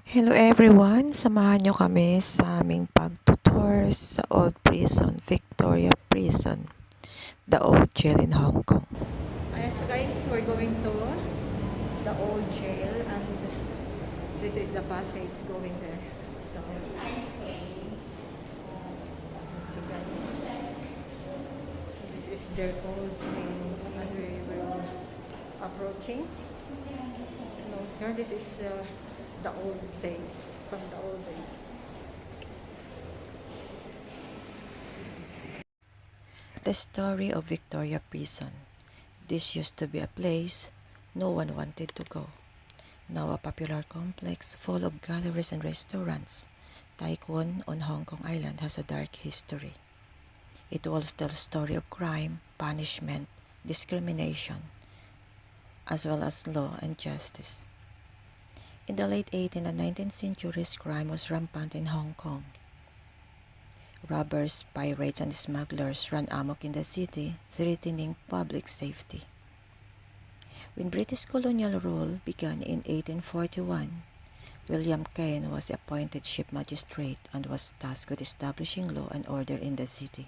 Hello everyone! Samahan nyo kami sa aming pagtutour sa Old Prison, Victoria Prison, the old jail in Hong Kong. Ayan, so guys, we're going to the old jail and this is the passage going there. So, let's see guys. So this is their old jail and we will approaching. No, sir, this is the old days, from the old days. The story of Victoria Prison. This used to be a place no one wanted to go. Now a popular complex full of galleries and restaurants, Tai Kwun on Hong Kong Island has a dark history. It tells the story of crime, punishment, discrimination, as well as law and justice. In the late 18th and 19th centuries, crime was rampant in Hong Kong. Robbers, pirates, and smugglers ran amok in the city, threatening public safety. When British colonial rule began in 1841, William Cain was appointed chief magistrate and was tasked with establishing law and order in the city.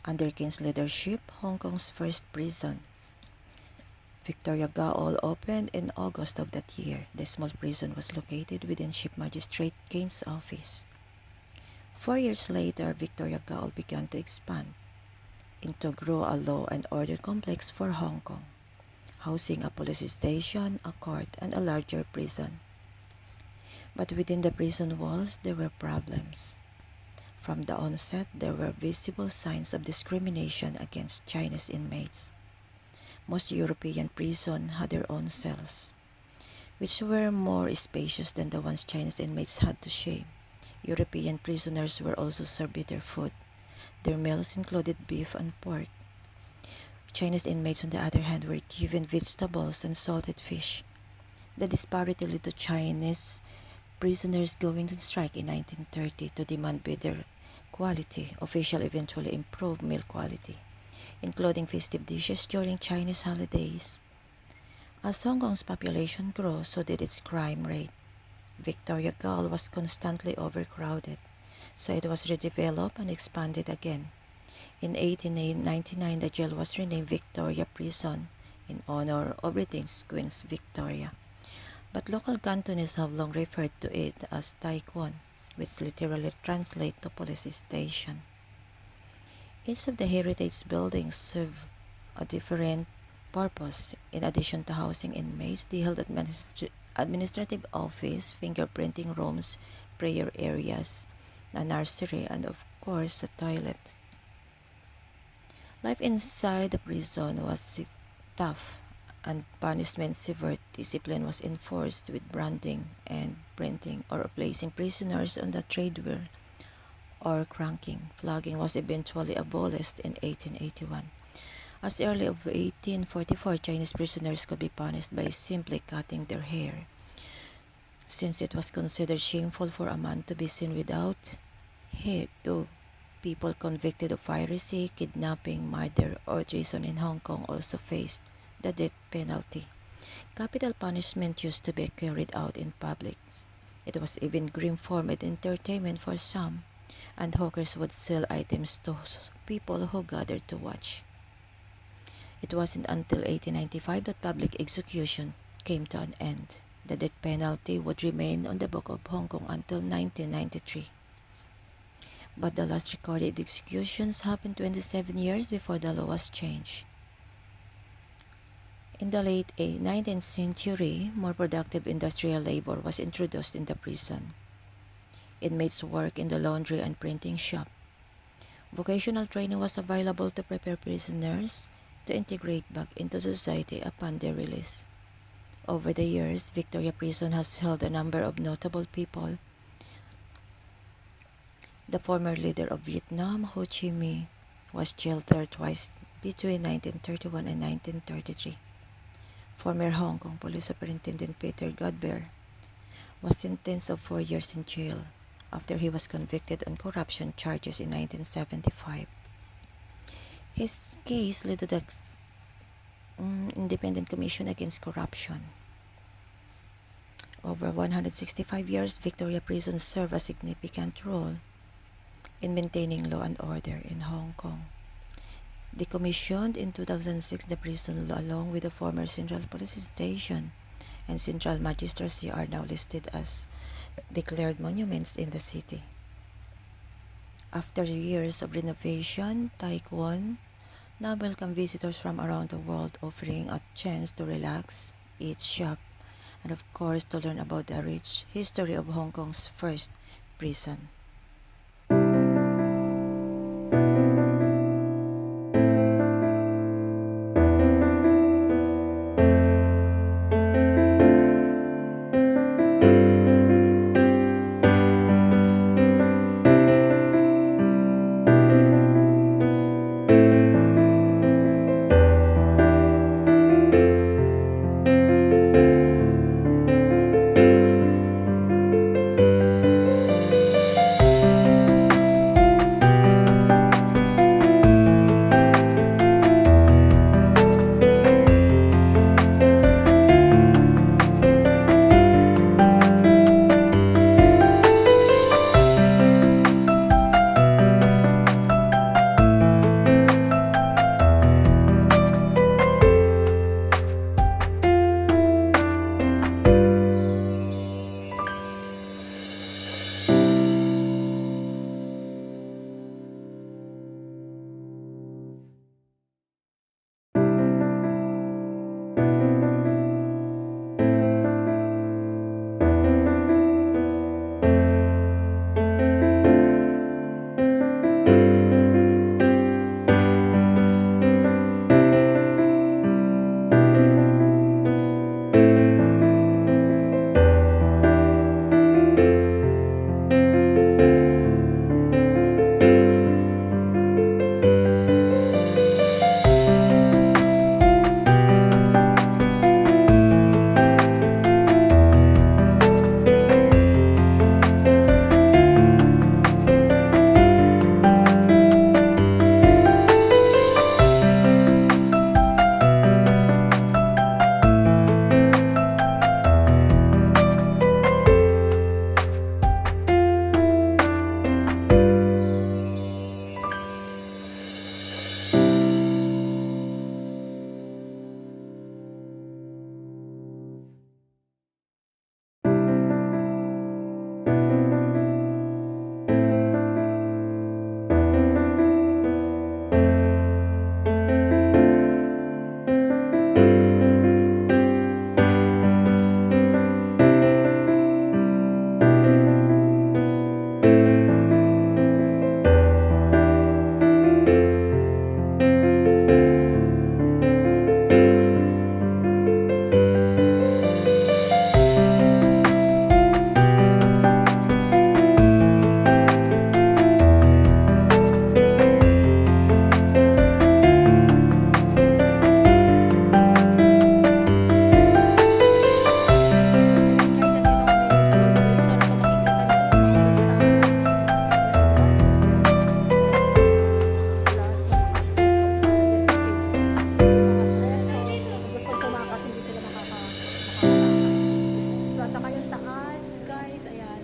Under Cain's leadership, Hong Kong's first prison, Victoria Gaol, opened in August of that year. The small prison was located within Chief Magistrate Cain's office. 4 years later, Victoria Gaol began to expand into grow a law and order complex for Hong Kong, housing a police station, a court, and a larger prison. But within the prison walls, there were problems. From the onset, there were visible signs of discrimination against Chinese inmates. Most European prisons had their own cells, which were more spacious than the ones Chinese inmates had to share. European prisoners were also served bitter food. Their meals included beef and pork. Chinese inmates, on the other hand, were given vegetables and salted fish. The disparity led to Chinese prisoners going to strike in 1930 to demand better quality. Officials eventually improved meal quality, including festive dishes during Chinese holidays. As Hong Kong's population grew, so did its crime rate. Victoria Gaol was constantly overcrowded, so it was redeveloped and expanded again. In 1899, the jail was renamed Victoria Prison in honor of Britain's Queen Victoria. But local Cantonese have long referred to it as Tai Kwun, which literally translates to police station. Each of the heritage buildings serve a different purpose. In addition to housing inmates, they held administrative office, fingerprinting rooms, prayer areas, a nursery, and of course a toilet. Life inside the prison was tough and punishment severe. Discipline was enforced with branding and printing or placing prisoners on the trade wheel or cranking. Flogging was eventually abolished in 1881. As early as 1844, Chinese prisoners could be punished by simply cutting their hair, since it was considered shameful for a man to be seen without hair. Though people convicted of piracy, kidnapping, murder, or treason in Hong Kong also faced the death penalty. Capital punishment used to be carried out in public. It was even grim form of entertainment for some, and hawkers would sell items to people who gathered to watch. It wasn't until 1895 that public execution came to an end. The death penalty would remain on the Book of Hong Kong until 1993. But the last recorded executions happened 27 years before the law was changed. In the late 19th century, more productive industrial labor was introduced in the prison. Inmates worked in the laundry and printing shop. Vocational training was available to prepare prisoners to integrate back into society upon their release. Over the years, Victoria Prison has held a number of notable people. The former leader of Vietnam, Ho Chi Minh, was jailed there twice between 1931 and 1933. Former Hong Kong Police Superintendent Peter Godber was sentenced to 4 years in jail after he was convicted on corruption charges in 1975. His case led to the Independent Commission Against Corruption. Over 165 years, Victoria Prison served a significant role in maintaining law and order in Hong Kong. Decommissioned in 2006, the prison, along with the former Central Police Station and Central Magistracy, are now listed as declared monuments in the city. After years of renovation, Tai Kwon now welcome visitors from around the world, offering a chance to relax, eat, shop, and of course to learn about the rich history of Hong Kong's first prison.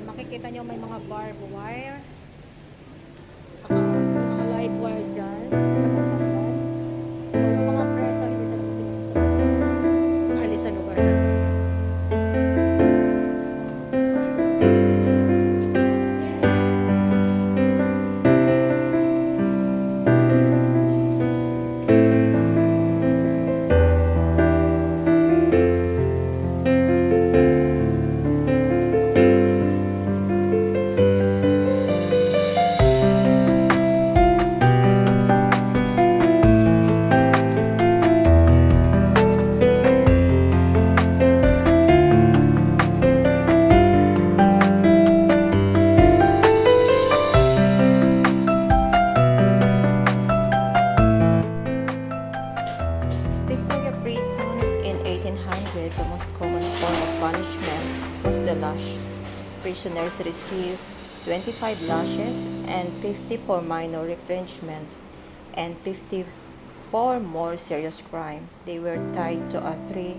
Makikita nyo may mga barbed wire. Saka may mga live wire dyan sa pagpaplan. So yung mga preso hindi talaga sila basta alis sa lugar na to. Victoria prisons in 1800, the most common form of punishment was the lash. Prisoners received 25 lashes and 50 for minor infringements and 50 for more serious crime. They were tied to a 3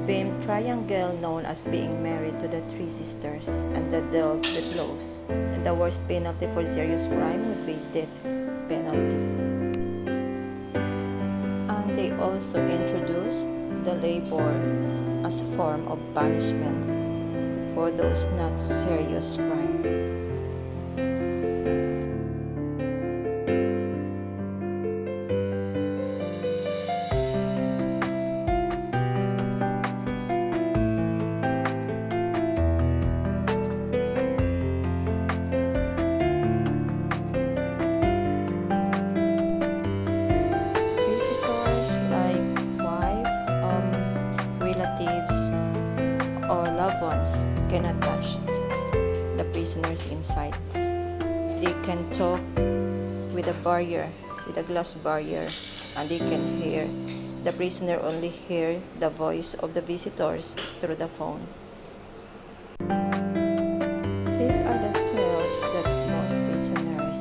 beamed triangle known as being married to the Three Sisters, and that dealt the blows. And the worst penalty for serious crime would be death penalty. And they also introduced the labor as a form of punishment for those not serious crime. Visitors like wife, relatives, or loved ones cannot touch the prisoners inside. They can talk with a barrier, with a glass barrier, and they can hear. The prisoner only hear the voice of the visitors through the phone. These are the cells that most prisoners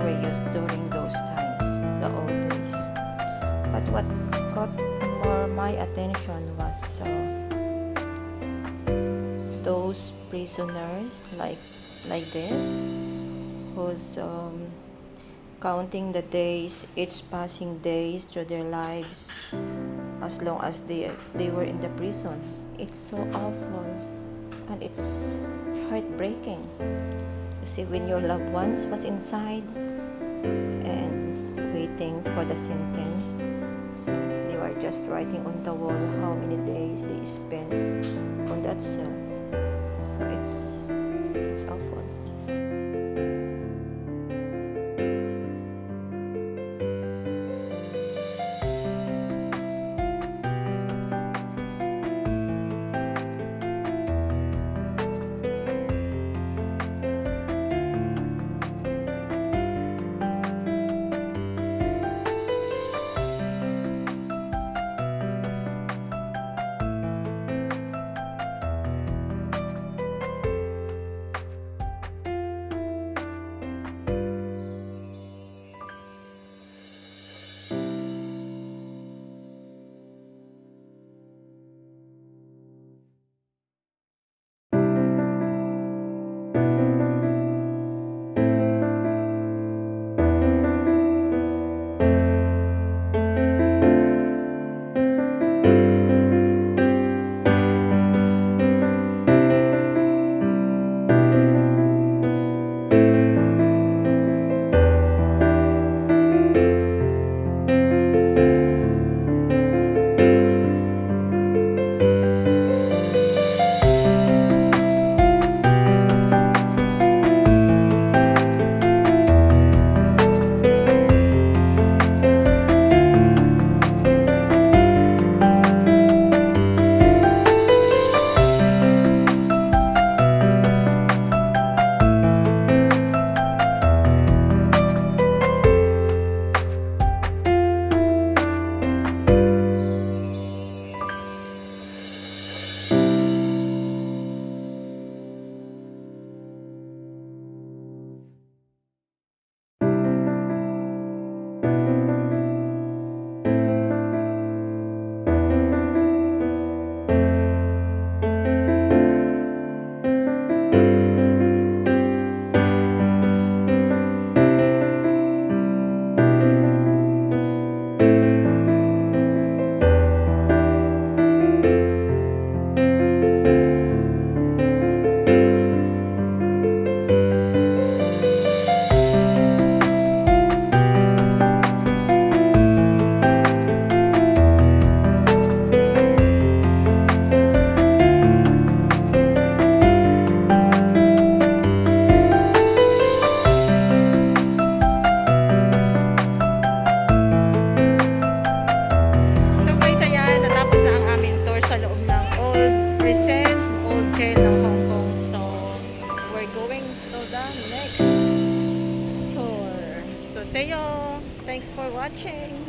were used during those times, the old days. But what caught more my attention was those prisoners like this, who's counting the days, each passing days through their lives, as long as they were in the prison. It's so awful, and it's heartbreaking. You see, when your loved ones was inside and waiting for the sentence, so they were just writing on the wall how many days they spent on that cell. So it's awful. Seo, thanks for watching.